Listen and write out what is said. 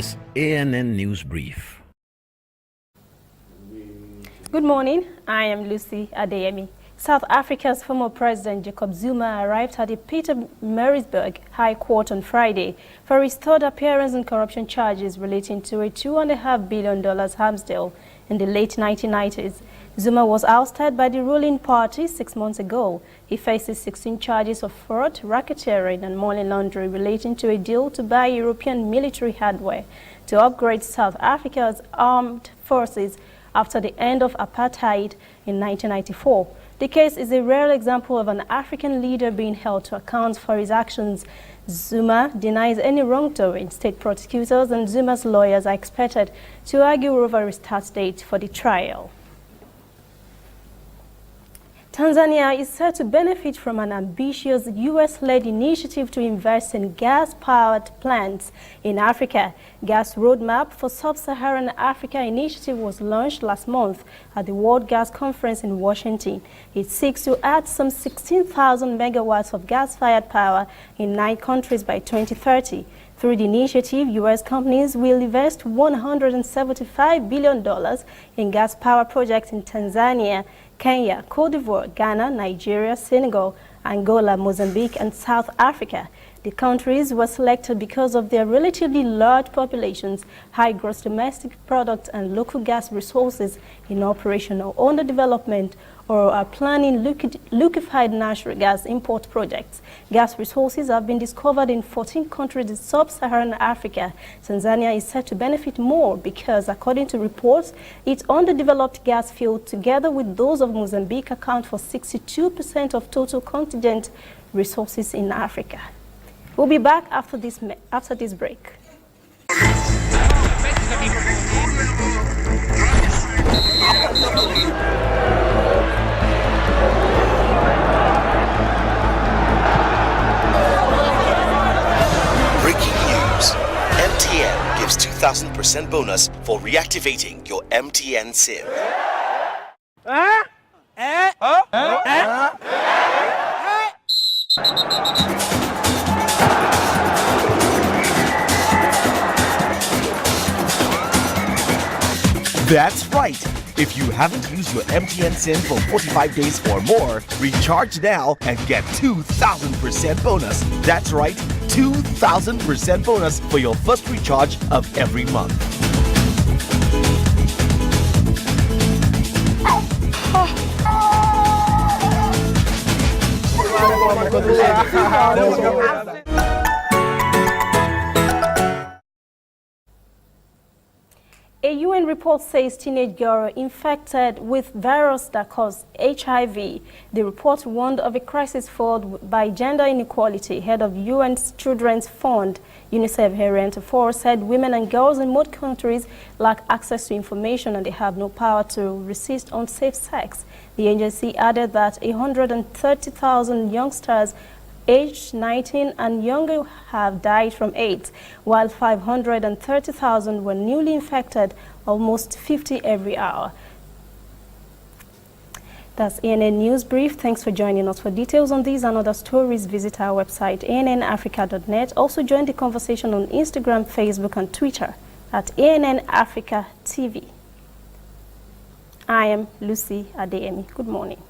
is ANN News Brief. Good morning, I am Lucy Adeyemi. South Africa's former President Jacob Zuma arrived at the Pietermaritzburg High Court on Friday for his third appearance on corruption charges relating to a $2.5 billion arms deal in the late 1990s. Zuma was ousted by the ruling party 6 months ago. He faces 16 charges of fraud, racketeering and money laundering relating to a deal to buy European military hardware to upgrade South Africa's armed forces after the end of apartheid in 1994. The case is a rare example of an African leader being held to account for his actions. Zuma denies any wrongdoing. State prosecutors and Zuma's lawyers are expected to argue over a start date for the trial. Tanzania is set to benefit from an ambitious U.S.-led initiative to invest in gas-powered plants in Africa. Gas Roadmap for Sub-Saharan Africa initiative was launched last month at the World Gas Conference in Washington. It seeks to add some 16,000 megawatts of gas-fired power in 9 countries by 2030. Through the initiative, U.S. companies will invest $175 billion in gas power projects in Tanzania, Kenya, Cote d'Ivoire, Ghana, Nigeria, Senegal, Angola, Mozambique, and South Africa. The countries were selected because of their relatively large populations, high gross domestic product, and local gas resources in operation or under development, or are planning liquefied natural gas import projects. Gas resources have been discovered in 14 countries in sub-Saharan Africa. Tanzania is set to benefit more because, according to reports, its underdeveloped gas field, together with those of Mozambique, account for 62% of total contingent resources in Africa. We'll be back after this break. Breaking news. MTN gives 2,000% bonus for reactivating your MTN SIM. That's right. If you haven't used your MTN SIM for 45 days or more, recharge now and get 2,000% bonus. That's right, 2,000% bonus for your first recharge of every month. A UN report says teenage girl infected with virus that causes HIV. The report warned of a crisis followed by gender inequality. Head of UN's Children's Fund, UNICEF Henrietta Fore, said women and girls in most countries lack access to information and they have no power to resist unsafe sex. The agency added that 130,000 youngsters aged 19 and younger have died from AIDS, while 530,000 were newly infected, almost 50 every hour. That's ANN News Brief. Thanks for joining us. For details on these and other stories, visit our website, annafrica.net. Also join the conversation on Instagram, Facebook, and Twitter at ANN Africa TV. I am Lucy Adeyemi. Good morning.